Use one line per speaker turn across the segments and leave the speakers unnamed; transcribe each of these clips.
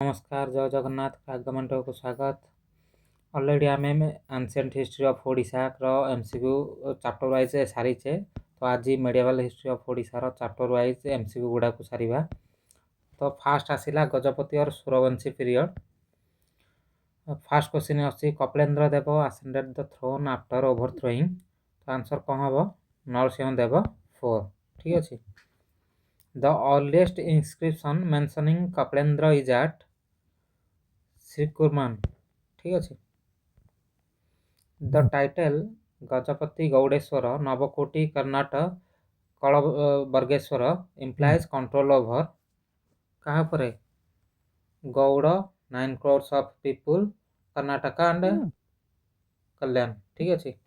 नमस्कार जय जगन्नाथ CrackGovTo को स्वागत। ऑलरेडी आम एंशिएंट हिस्ट्री ऑफ ओडिशा रो MCQ चैप्टर वाइज सारीचे। तो आज मेडिवल हिस्ट्री ऑफ ओडिशा रो चैप्टर वाइज MCQ गुड़ा को सारिबा। तो फास्ट आसिला गजपति और सूर्यवंशी पीरियड। फास्ट क्वेश्चन अछि Kapilendra Dev ascended the throne after overthrowing. तो आंसर कौन हम नरसिंह देव 4। ठीक अछि। The earliest inscription mentioning Kapilendra is at Srikurman। ठीक अछि। The title Gajapati Gaudeshwara Navakoటి Karnataka Kalabargeshwara implies control over कहाँ पर है Gaur 9 crores of people Karnataka and Kalyan। ठीक अछि।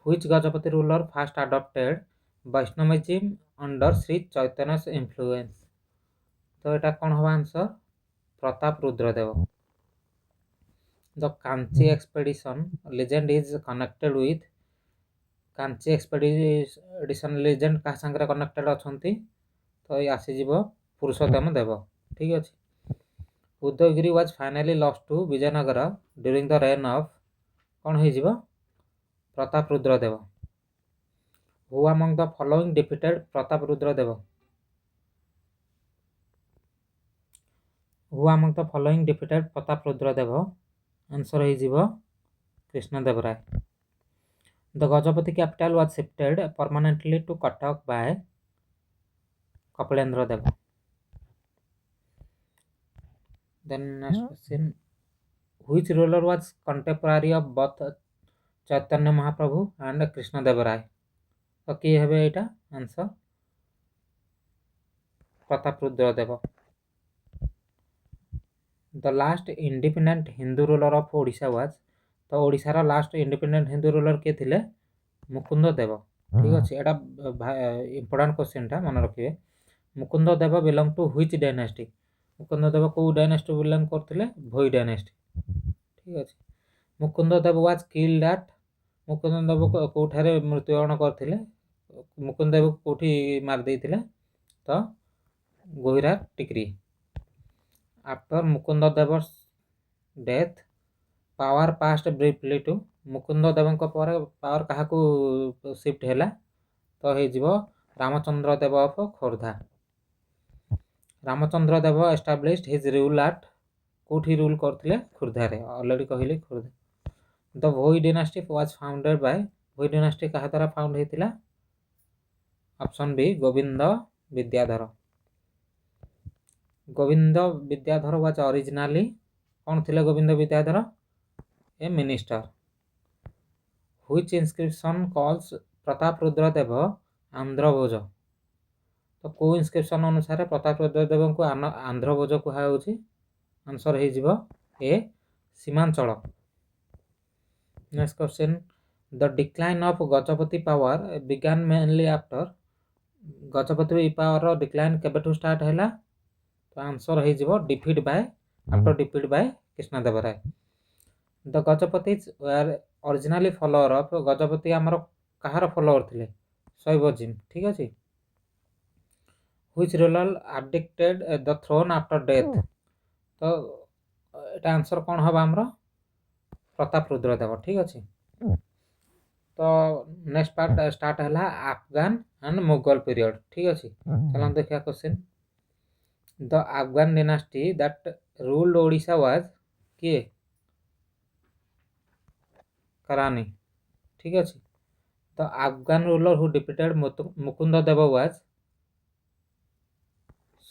Which Gajapati ruler first adopted Vaishnavism under Sri Chaitanya's influence। तो एटा कौन हवा answer Prataparudra Deva. The Kanchi expedition legend is connected with Kanchi expedition legend का संगे कनेक्टेड अछंती। तो ये आसी जीव पुरुषोत्तम देव। ठीक अछि। Udayagiri was finally lost to Vijayanagar during the reign of कौन है जीव प्रतापरुद्र देव। Who among the following defeated Prataprudra Deva? Who among the following defeated Prataprudra Deva? Answer is Krishna Dev Rai. The Gajapati capital was shifted permanently to Cuttack by Kapilendra Deva. Then next question. Which ruler was contemporary of both Chaitanya Mahaprabhu and Krishna Dev Rai? तो कि हेबे एटा answer Prataparudra Deva. The last independent Hindu ruler of Odisha was. तो ओडिशा रा last independent Hindu ruler के थिले मुकुंद देव। ठीक अछि। एटा इंपोर्टेंट क्वेश्चन था मन रखिबे। Mukund Dev belong to which dynasty. Mukund Dev को डायनेस्टी बिलोंग करथिले भोई डायनेस्टी। ठीक अछि। Mukund Dev was killed at Mukund Dev कोठारे मृत्युवरण करथिले। मुकुंद देव कोठी मार देइथिले तो Gohira Tikri. After Mukund Dev's death power passed briefly to Mukund Dev power कहा को शिफ्ट हैला तो हे जीवो Ramchandra Dev of Khordha. Ramchandra Dev established his rule at कोठी रूल करथिले खोर्धा रे। ऑलरेडी कहिली Khordha. The Bhoi dynasty was founded by Bhoi dynasty कहा द्वारा फाउंड हेतिला option B Govind Vidyadhar. Govind Vidyadhar was originally कौन थिले Govind Vidyadhar a minister. Which inscription calls Prataparudra Dev Andhrabhoj. तो को इंस्क्रिप्शन अनुसार प्रतापरुद्र देव को आंध्रभोज कहा होछि। आंसर हे जीवो A Seemanchal. Next question the decline of Gajapati power began mainly after Gajapati power decline केबेठू स्टार्ट हैला। तो आंसर है जीवो defeat by after defeat by Krishna Dev Raya. The Gajapatis were originally follower of Gajapati हमर कहार फॉलोअर थिले शैवजिम। ठीक अछि। Which ruler abdicated the throne after death. तो एटा आंसर कोन हबा हमर प्रतापरुद्र देव। ठीक अछि। तो नेक्स्ट पार्ट स्टार्ट हैला अफगान एंड मुगल पीरियड। ठीक अछि। चलो देखिया question. The Afghan dynasty that ruled Odisha was के करानी। ठीक अछि। The Afghan ruler who defeated Mukund Dev was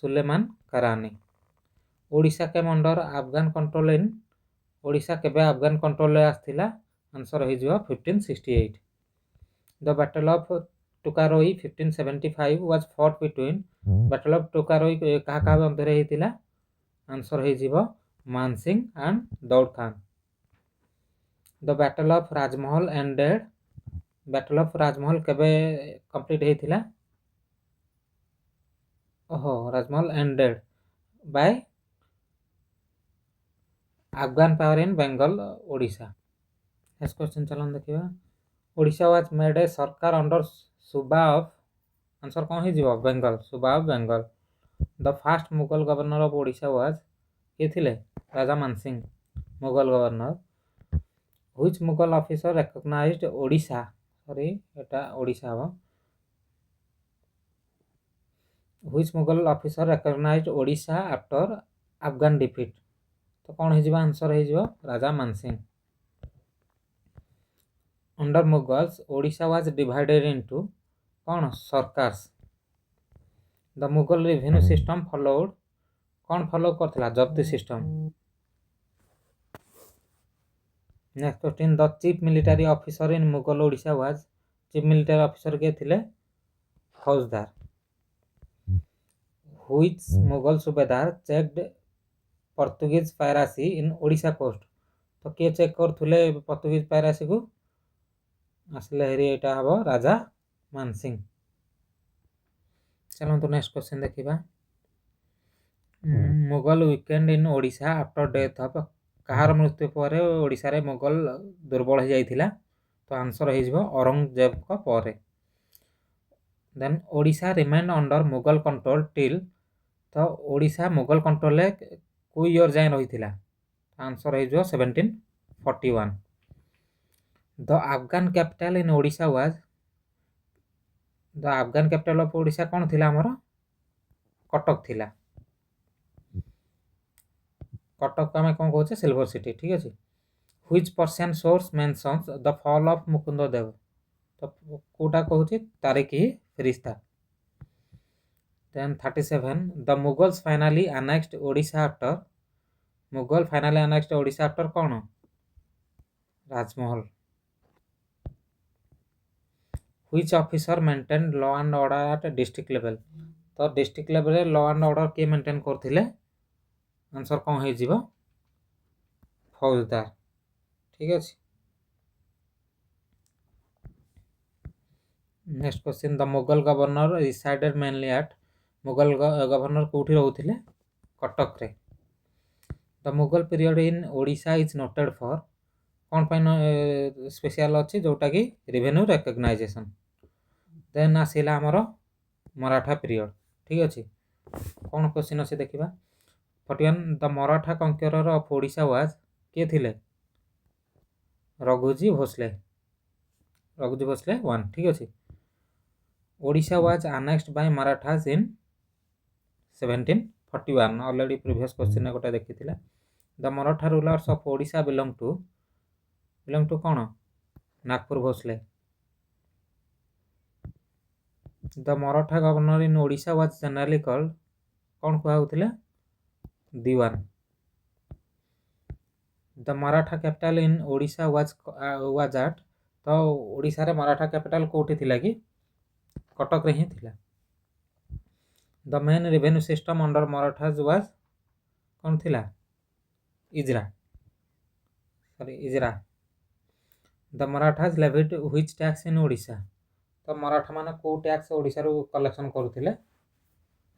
Suleman Karani. Odisha के under Afghan control in Odisha केबे अफगान कंट्रोल आस्थिला। आंसर हो जिवो 1568। The battle of Tukaroi 1575 was fought between battle of Tukaroi कहा कहा अंदर हेतिला। आंसर हो जिवो Mansingh and Daud Khan. The battle of Rajmahal ended battle of Rajmahal केबे कंप्लीट हेतिला। ओहो Rajmahal ended by Afghan power in Bengal Odisha. Next question चलन देखिबा। ओडिशा वाज मेड ए सरकार अंडर सुबा ऑफ आंसर कौन है जीवो Bengal suba of Bengal. The first Mughal governor of Odisha was किए थिले Raja Mansingh Mughal governor which Mughal officer recognised Odisha sorry एटा ओडिशा हो which Mughal officer recognised Odisha after Afghan defeat तो कौन हो आंसर हो Raja Mansingh under Mughals Odisha was divided into कौन sarkars the Mughal revenue system followed कौन फॉलो करथिला zabti system next question the chief military officer in Mughal Odisha was chief military officer के थिले faujdar which Mughal subedar checked Portuguese piracy in Odisha coast तो किए चेक करथुले पोर्तुगीज पायरासी को आसले हेरी एटा हबो राजा मानसिंह चलो तो नेक्स्ट क्वेश्चन देखिबा Mughal weakened in Odisha after death of कहार मृत्यु पर ओडिशा रे मुगल दुर्बल हो जाइथिला तो आंसर हो औरंगजेब को पर then Odisha remain under Mughal control till तो ओडिशा मुगल कंट्रोल को ईयर जाए रही आंसर हो 1741 the Afghan capital in Odisha was the Afghan capital of Odisha कौन थिला हमर कटक थिला कटक आम कौन कहे सिल्वर सिटी ठीक अच्छे which Persian source mentions the fall of Mukund Dev तो कोटा कहूँ Tarikh i Firishta then 37 the Mughals finally annexed Odisha after Mughal finally annexed Odisha after कौन Rajmahal which officer maintain law and order at district level तो district level law and order किए maintain करथिले answer कौन हो जीवो फौजदार ठीक अच्छे next question the Mughal governor resided mainly at Mughal governor कोठी रहउथिले कटक रे the Mughal period in Odisha is noted for कौन पाइन स्पेशल अच्छी जोटा कि रेवेन्यू रिकॉग्नाइजेशन देन आसिला हमर मराठा पीरियड ठीक अच्छे कौन क्वेश्चन अच्छे देखिबा 41 the Maratha conqueror of Odisha was के थिले रघुजी भोसले 1 ठीक अच्छे Odisha was annexed by Marathas in 1741 already previous question गोटे देखी the Maratha rulers of Odisha belong to कौन Nagpur Bhonsle the Maratha governor in Odisha was generally called कौन कहउथिले Diwan the Maratha capital in Odisha was at तो ओडिशा रे मराठा कैपिटल कोठी थिला कि कटक रे ही थिला the main revenue system under Marathas was कौन थिला ijara the Marathas levied which tax in Odisha तो मराठा माने को टैक्स ओडिशा रो कलेक्शन करूथिले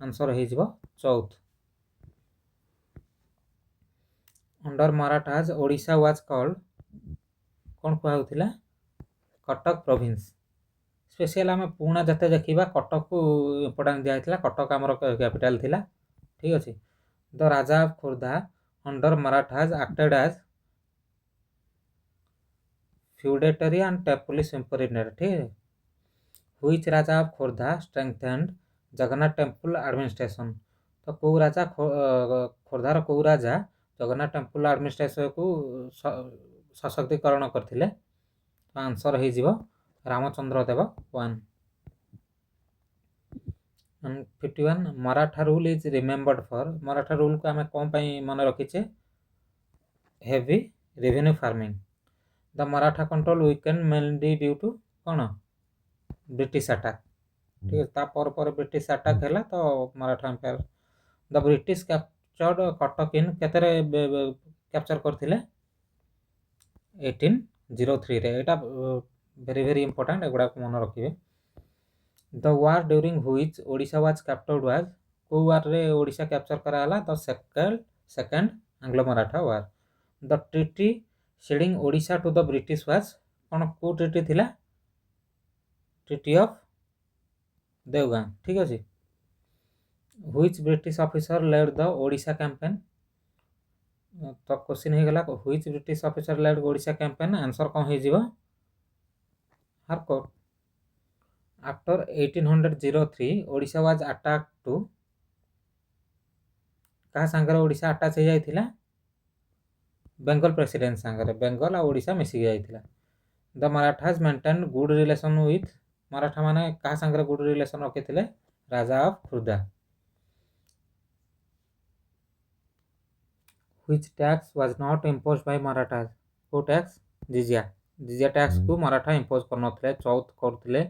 आंसर हो जिवो chauth under Marathas Odisha was called कौन कहउथिला कटक प्रोविंस स्पेशल आम पुणा जते देखा कटक को इम्पोर्टान्स दिया कटक आमर कैपिटल थिला ठीक अच्छे the raja of Khordha under Marathas acted as feudatory and temple superintendent ठीक है which Raja of Khordha strengthened Jagannath temple administration तो कौ राजा खोर्धार कौ राजा जगन्नाथ टेम्पल एडमिनिस्ट्रेशन को सशक्तिकरण करथिले तो आंसर हो जीवो Ramchandra Dev 1 51 Maratha rule is remembered for Maratha rule को आम कौन मन रखीचे heavy revenue farming the Maratha control weakened mainly due to कौन ब्रिटिश अटैक ठीक है पर ब्रिटिश अटैक है तो Maratha empire the British captured Cuttack in केतरे कैप्चर करथिले 1803 रे एटा वेरी वेरी इंपोर्टेंट एगुड़ा मन रखिए the war during which Odisha was captured was को वार रे ओडिशा कैप्चर कराला the second Anglo Maratha war the treaty ceding Odisha to the British was कौन को ट्रीटी थिला ट्रीटी ऑफ देवगां ठीक अच्छे which British officer led the Odisha campaign तो क्वेश्चन हो गला which British officer led Odisha campaign answer कौन हो जीवो Harcourt after 1803 Odisha was attack to कहा सांगरे ओडिशा अटैच हो जाइथिला बेंगल प्रेसिडेंट सांगरे बेंगल और ओडिशा मिसिक जाइथिला the Marathas maintain good relation with Maratha माने कहा सांगरे गुड रिलेशन रखिथिले Raja of Khurda which tax was not imposed by Marathas को टैक्स जिजिया जिजिया टैक्स को मराठा इंपोज करनथले चौथ करथिले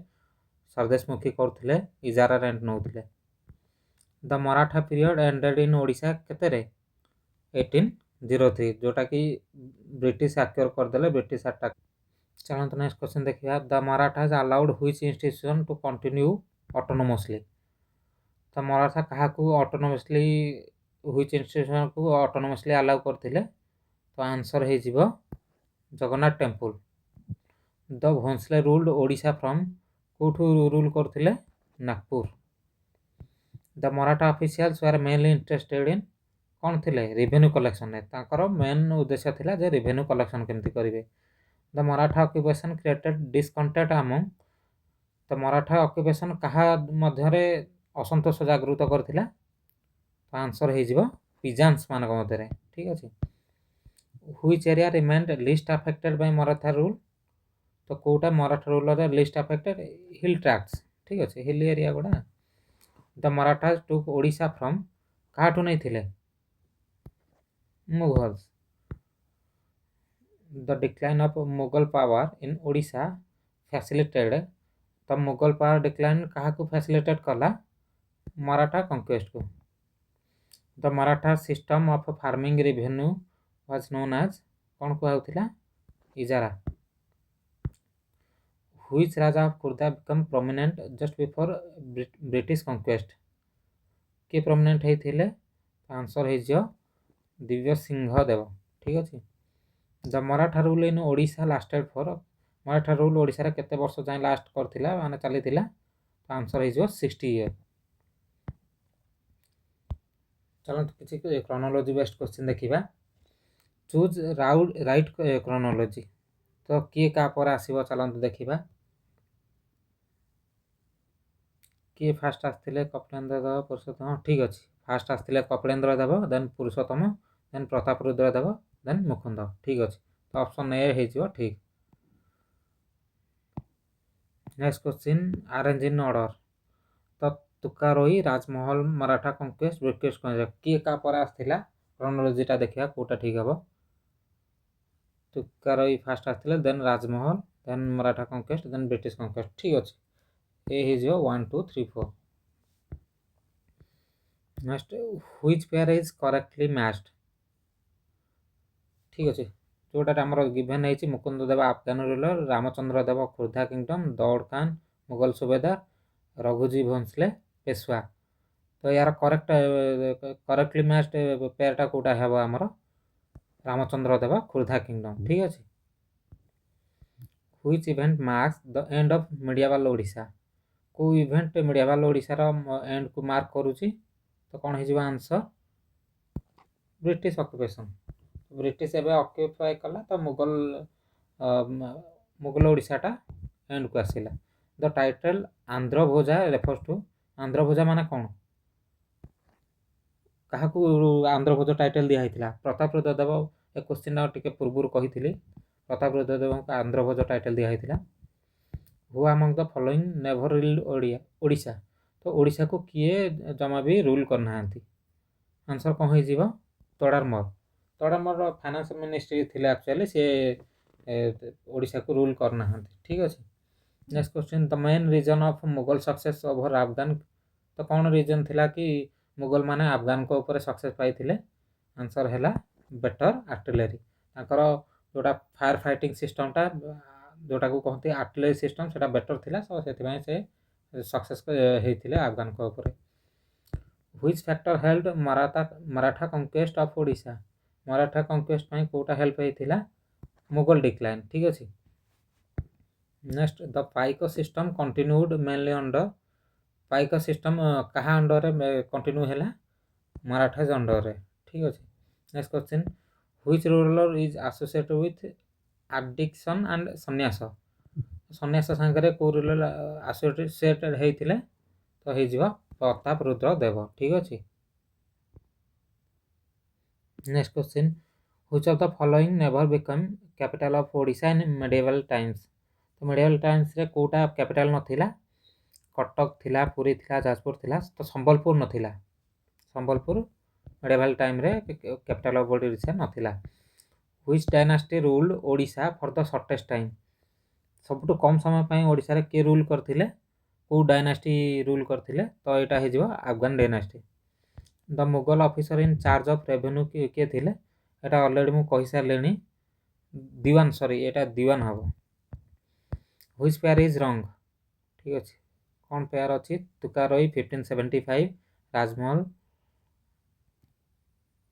सरदेशमुखी करथिले इजारा रेंट नउथिले the Maratha period ended in Odisha केते रे 1803 जोटा कि ब्रिटिश एक्योर करदेले ब्रिटिश अटैक चलंत नेक्स्ट क्वेश्चन देखिया the Marathas allowed which institution to continue autonomously तो मराठा कहा को ऑटोनोमसली व्हिच इंस्टीट्यूशन को ऑटोनोमसली अलाउ करथिले तो आंसर हे जीवो Jagannath temple the Bhonsle ruled Odisha from कोठू रूल करथिले Nagpur the Maratha officials were mainly interested in कौन थिले रेवेन्यू कलेक्शन ने ताकर मेन उद्देश्य थिला जे रेवेन्यू कलेक्शन केमती करिवे the Maratha occupation created discontent among तो मराठा ऑक्युपेशन कहा मध्यरे असंतोष जागृत करथिला तो आंसर हे जीवो पिजान्स मानक मध्यरे ठीक अछि which area remained least affected by Maratha rule तो कोटा मराठा रूल रे लिस्ट अफेक्टेड हिल ट्रैक्ट्स ठीक अछि हिल एरिया गुडा the Marathas took Odisha from काठू नहीं थिले Mughals the decline of Mughal power in Odisha facilitated तो मुगल पावर डिक्लाइन कहा को फैसिलिटेट कला मराठा कंक्वेस्ट को the Maratha system of farming revenue was known as कौन कहउथिला इजारा which Raja of Khurda become prominent just before British conquest के प्रोमिनेंट होइथिले आंसर हे जियो दिव्य सिंह देव ठीक अछि the Maratha rule in Odisha lasted for Maratha rule Odisha रे केते वर्ष जाय लास्ट करथिला माने चलीथिला तो आंसर हे जियो 60 ईयर चलंत किछि क्रोनोलॉजी बेस्ड क्वेश्चन देखिबा चूज राइट क्रोनोलॉजी तो किए का पर आसीबो चलंत देखिबा किए फास्ट आस्थिले कपिलेंद्र देव पुरुषोत्तम ठीक अछि फास्ट आस्थिले कपिलेंद्र देव देन पुरुषोत्तम देन प्रतापरुद्र देव देन मुकुंद ठीक अछि तो ऑप्शन ए हे जिवो ठीक next question arrange in order तो तुकारोई राजमहल मराठा कंक्वेस्ट ब्रिटिश किए का पर आस्थिला क्रोनोलॉजीटा देखिया कोटा ठीक हबो तुकारोई फास्ट आस्थिले then Rajmahal then Maratha conquest then British conquest ठीक अछि ए हे जिवो 1 2 3 4 next which pair is correctly matched ठीक अछि जोटा हमर गिवन है मुकुंद देव अफगान रूलर रामचंद्र देव खुर्धा किंगडम दौड़ खान मुगल सुबेदार रघुजी भोंसले पेशवा तो यार करेक्टली मैच्ड पेयरटा कोटा हेबो हमर रामचंद्र देव खुर्धा किंगडम ठीक अछि which event marks the end of medieval Odisha को इवेंट मिडिएवल ओडिशा रो एंड को मार्क करूची तो कौन हो आंसर ब्रिटिश ऑक्युपेशन ब्रिटिश एवं ऑक्युपाई कला तो मुगल मुगल ओडिशाटा एंड को आसला द टाइटल आंध्र भोजा रेफर्स टू आंध्र भोजा माने कौन क्या आंध्र भोज टाइटल दिखाई प्रतापरुद्र देव ए क्वेश्चन टे पूर्व कही प्रतापरुद्र देव को आंध्र भोज टाइटल दिखाई who among the following never ruled Odisha तो ओडिशा को किए जमा भी रूल करना आंसर कौन हो तोड़ामर फाइनेंस मिनिस्ट्री थिले एक्चुअली सी ओडिशा को रूल करना ठीक अच्छे next question the main reason of Mughal success over Afghan तो कौन रीजन थिला कि मुगल माने अफगान को ऊपर सक्सेस पाई आंसर है बेटर आर्टिलरी ताकर जोटा फायर फाइटिंग सिस्टमटा जोटा को कहते आर्टिलरी सिस्टम से बेटर थिला सो से सक्सेस होते अफगान को ऊपर which factor held Maratha conquest of Odisha Maratha conquest में कोटा हेल्प होता मुगल डिक्लाइन ठीक अच्छे next the pike system continued mainly under pike system कहा अंडर कंटिन्यू है मराठाज अंडर ठीक अच्छे next question Which ruler is associated with addiction and ସନ୍ନ୍ୟାସ? ସନ୍ନ୍ୟାସ ସାଙ୍ଗରେ କୋଉ ରୁଲର ଆସୋସିଏଟେଡ୍ ହେଇଥିଲେ? ତ ହେଇଯିବ ପ୍ରତାପରୁଦ୍ର ଦେବ। ଠିକ୍ ଅଛି। Next question, which of the following never became capital of Odisha in medieval times? ତ medieval times ରେ କୋଉଟା କ୍ୟାପିଟାଲ ନଥିଲା? କଟକ ଥିଲା, ପୁରୀ ଥିଲା, ଯାଜପୁର ଥିଲା, ତ ସମ୍ବଲପୁର ନଥିଲା। ସମ୍ବଲପୁର medieval ଟାଇମ୍ରେ କ୍ୟାପିଟାଲ ଅଫ୍ ଓଡ଼ିଶା ନଥିଲା। Which dynasty ruled Odisha for the shortest time? ସବୁଠୁ କମ୍ ସମୟ ପାଇଁ ଓଡ଼ିଶାରେ କିଏ ରୁଲ୍ କରିଥିଲେ? କେଉଁ ଡାଇନାଷ୍ଟି ରୁଲ୍ କରିଥିଲେ? ତ ଏଇଟା ହେଇଯିବ Afghan dynasty. The Mughal officer in charge of revenue କିଏ ଥିଲେ? ଏଇଟା ଅଲରେଡ଼ି ମୁଁ କହିସାରିଲିଣି, ଦିୱାନ, ସରି ଏଇଟା ଦିୱାନ ହେବ। ହୁଇଚ୍ ପେୟାର ଇଜ୍ ରଙ୍ଗ? ଠିକ୍ ଅଛି। କ'ଣ ପେୟାର ଅଛି? ତୁକାରୋଇ 1575, ରାଜମହଲ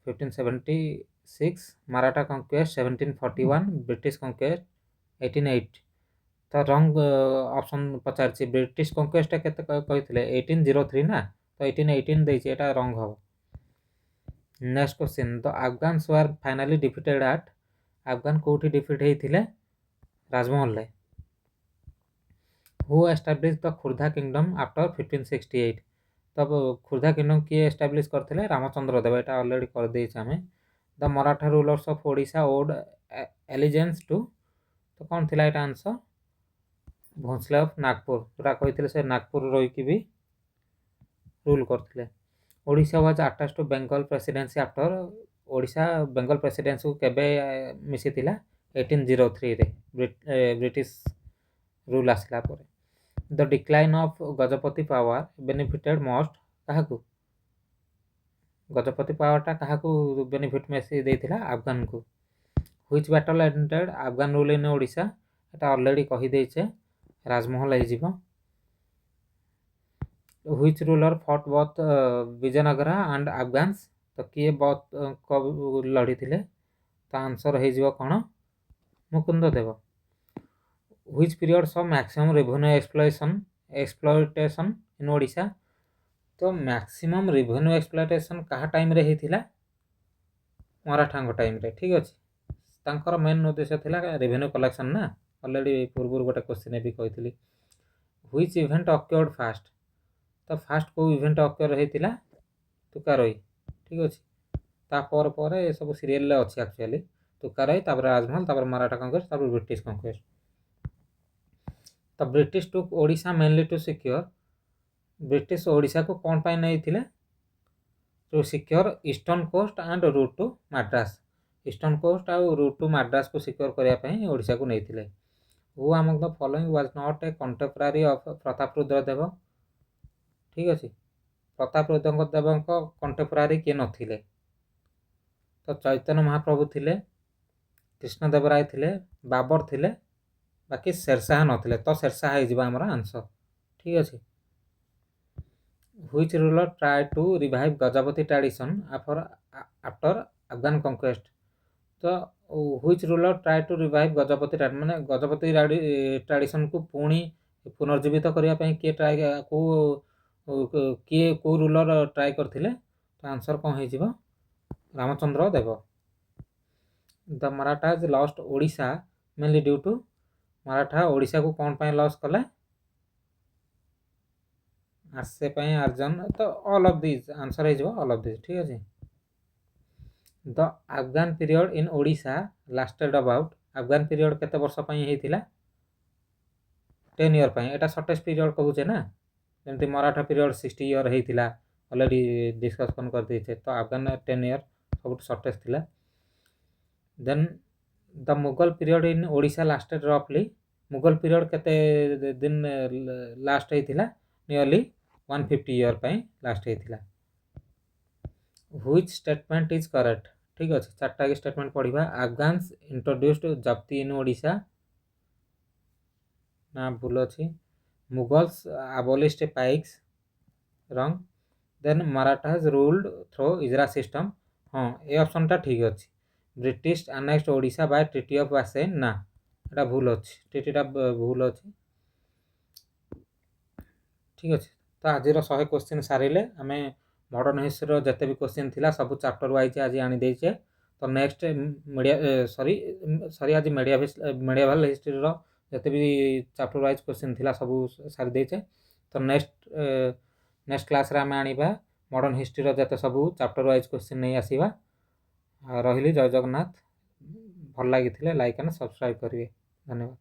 1576, ମାରାଠା କଙ୍କ୍ୱେଷ୍ଟ 1741, ବ୍ରିଟିଶ କଙ୍କ୍ୱେଷ୍ଟ 1880। ତ ରଙ୍ଗ ଅପସନ୍ ପଚାରିଛି, ବ୍ରିଟିଶ କଙ୍କ୍ୱେଷ୍ଟଟା କେତେ କହିଥିଲେ? 1803 ନା, ତ 1818 ଦେଇଛି, ଏଇଟା ରଙ୍ଗ ହେବ। Next question, the Afghans were finally defeated at? Afghan କୋଉଠି ଡିଫିଟ୍ ହେଇଥିଲେ? ରାଜମହଲରେ। Who establish the Khurda kingdom after 1568? ତ ଖୋର୍ଦ୍ଧା କିଙ୍ଗଡମ୍ କିଏ ଏଷ୍ଟାବ୍ଲିଶ କରିଥିଲେ? ରାମଚନ୍ଦ୍ର ଦେବ। ଏଇଟା ଅଲରେଡ଼ି କରିଦେଇଛେ ଆମେ। The Maratha rulers of Odisha owed allegiance to? ତ କ'ଣ ଥିଲା ଏଇଟା ଆନ୍ସର? ଭୋଁସଲେ ଅଫ୍ ନାଗପୁର, ଯେଉଁଟା କହିଥିଲେ ସେ ନାଗପୁର ରହିକି ବି ରୁଲ୍ କରିଥିଲେ। Odisha was attached to Bengal presidency after? Odisha Bengal ପ୍ରେସିଡେନ୍ସିକୁ କେବେ ମିଶିଥିଲା? 1803ରେ ବ୍ରିଟିଶ ରୁଲ୍ ଆସିଲା ପରେ। The decline of Gajapati power benefited most? କାହାକୁ? ଗଜପତି ପାୱାରଟା କାହାକୁ ବେନିଫିଟ୍ ବେଶୀ ଦେଇଥିଲା? ଆଫଗାନକୁ। Which battle ended Afghan rule in Odisha? ଏଟା ଅଲରେଡ଼ି କହିଦେଇଛେ, ରାଜମହଲ ହେଇଯିବ। Which ruler fought both Vijayanagara and Afghans? ତ କିଏ ଲଢ଼ିଥିଲେ? ତ ଆନ୍ସର ହେଇଯିବ କ'ଣ? Mukunda Deva. Which period saw maximum revenue ଏକ୍ସପ୍ଲଏଟେସନ୍ in Odisha? ତ ମ୍ୟାକ୍ସିମମ୍ ରେଭେନ୍ୟୁ ଏକ୍ସପ୍ଲଏଟେସନ୍ କାହା ଟାଇମ୍ରେ ହେଇଥିଲା? ମରାଠାଙ୍କ ଟାଇମ୍ରେ। ଠିକ୍ ଅଛି। ତାଙ୍କର ମେନ୍ ଉଦ୍ଦେଶ୍ୟ ଥିଲା ରେଭେନ୍ୟୁ କଲେକ୍ସନ୍ ନା, ଅଲରେଡ଼ି ପୂର୍ବରୁ ଗୋଟେ କ୍ୱେଶ୍ଚିନ୍ ବି କହିଥିଲି। Which event occurred first? ତ ଫାଷ୍ଟ କେଉଁ ଇଭେଣ୍ଟ ଅକ୍ୟର୍ ହେଇଥିଲା? ତୁକାରୋଇ। ଠିକ୍ ଅଛି। ତାପରେ ପରେ ଏସବୁ ସିରିଏଲରେ ଅଛି ଆକ୍ଚୁଆଲି। ତୁକାରୋଇ, ତାପରେ ରାଜମହଲ, ତାପରେ ମାରାଠା କଙ୍କ୍ୱେଷ୍ଟ, ତାପରେ ବ୍ରିଟିଶ କଙ୍କ୍ୱେଷ୍ଟ। ତ British took Odisha mainly to secure? British ଓଡ଼ିଶାକୁ କ'ଣ ପାଇଁ ନେଇଥିଲେ? To secure eastern coast and route to Madras. Eastern coast ଆଉ ରୁଟ୍ ଟୁ ମାଡ୍ରାସକୁ ସିକ୍ୟୁର କରିବା ପାଇଁ ଓଡ଼ିଶାକୁ ନେଇଥିଲେ। Who among the following was not a contemporary of Prataparudra Deva? ଠିକ୍ ଅଛି। ପ୍ରତାପରୁଦ୍ର ଦେବଙ୍କ କଣ୍ଟେମ୍ପରାରୀ କିଏ ନଥିଲେ? ତ ଚୈତନ୍ୟ ମହାପ୍ରଭୁ ଥିଲେ, କୃଷ୍ଣଦେବରାୟ ଥିଲେ, ବାବର ଥିଲେ, ବାକି ଶେରଶାହ ନଥିଲେ। ତ ଶେରଶାହ ହେଇଯିବ ଆମର ଆନ୍ସର। ଠିକ୍ ଅଛି। Which ruler tried to revive Gajapati tradition after Afghan conquest? ତ which ruler tried to revive Gajapati ମାନେ ଗଜପତି ଟ୍ରାଡ଼ିସନ୍କୁ ପୁଣି ପୁନର୍ଜୀବିତ କରିବା ପାଇଁ କୋଉ ରୁଲର ଟ୍ରାଏ କରିଥିଲେ? ତ ଆନ୍ସର କ'ଣ ହେଇଯିବ? Ramachandra Deva. The Marathas lost Odisha mainly due to? Maratha ଓଡ଼ିଶାକୁ କ'ଣ ପାଇଁ ଲସ୍ କଲେ? ଆର୍ସେ ପାଇଁ, ଆର୍ଜନ, ତ ଅଲ୍ ଅଫ୍ ଦିଜ୍ ଆନ୍ସର ହେଇଯିବ, ଅଲ୍ ଅଫ୍ ଦିଜ୍। ଠିକ୍ ଅଛି। The Afghan period in Odisha lasted about? Afghan period କେତେ ବର୍ଷ ପାଇଁ ହେଇଥିଲା? 10 ଇୟର୍ ପାଇଁ। ଏଇଟା ସର୍ଟେଷ୍ଟ ପିରିୟଡ଼ କହୁଛେ ନା, ଯେମିତି ମରାଠା ପିରିୟଡ଼ 60 ଇୟର୍ ହେଇଥିଲା, ଅଲରେଡ଼ି ଡିସ୍କସନ୍ କରିଦେଇଛେ। ତ ଆଫଗାନ 10 ଇୟର୍ ସବୁଠୁ ସର୍ଟେଷ୍ଟ ଥିଲା। Then the Mughal period in Odisha lasted ରଫଲି? ମୁଗଲ ପିରିୟଡ଼ କେତେ ଦିନ ଲାଷ୍ଟ ହେଇଥିଲା? ନିୟରଲି 150 ଇୟର୍ ପାଇଁ ଲାଷ୍ଟ ହେଇଥିଲା। Which statement is correct? ଠିକ୍ ଅଛି। ଚାରିଟା ଷ୍ଟେଟମେଣ୍ଟ ପଢ଼ିବା। ଆଫଗାନ୍ସ ଇଣ୍ଟ୍ରୋଡ୍ୟୁସ୍ଡ ଜପ୍ତି ଇନ୍ ଓଡ଼ିଶା? ନା, ଭୁଲ ଅଛି। ମୁଗଲ୍ସ ଆବୋଲିସ୍ଡ ପାଇକ୍ସ? ରଙ୍ଗ। ଦେନ୍ ମାରାଠାଜ ରୁଲ୍ଡ ଥ୍ରୋ ଇଜରା ସିଷ୍ଟମ୍? ହଁ, ଏ ଅପସନ୍ଟା ଠିକ୍ ଅଛି। British annexed Odisha by treaty of Bassein? ନା, ଏଇଟା ଭୁଲ ଅଛି, ଟ୍ରିଟିଟା ଭୁଲ ଅଛି। ଠିକ୍ ଅଛି। ତ ଆଜିର 100 କ୍ୱେଶ୍ଚିନ୍ ସାରିଲେ ଆମେ ମଡ଼ର୍ଣ୍ଣ ହିଷ୍ଟ୍ରିର ଯେତେ ବି କ୍ୱେଶ୍ଚିନ୍ ଥିଲା ସବୁ ଚାପ୍ଟର ୱାଇଜ୍ ଆଜି ଆଣିଦେଇଛେ। तो नेक्स्ट सॉरी आज मेडिएवल हिस्ट्री रो जते भी चैप्टर वाइज क्वेश्चन थिला सब सारी देचे। तो नेक्स्ट क्लास रे आमे आनिबा मॉडर्न हिस्ट्री रो जते सब चैप्टर वाइज क्वेश्चन नहीं आसीबा। रहिली जय जगन्नाथ। भल लागिथिले लाइक एंड सब्सक्राइब करिवे। धन्यवाद।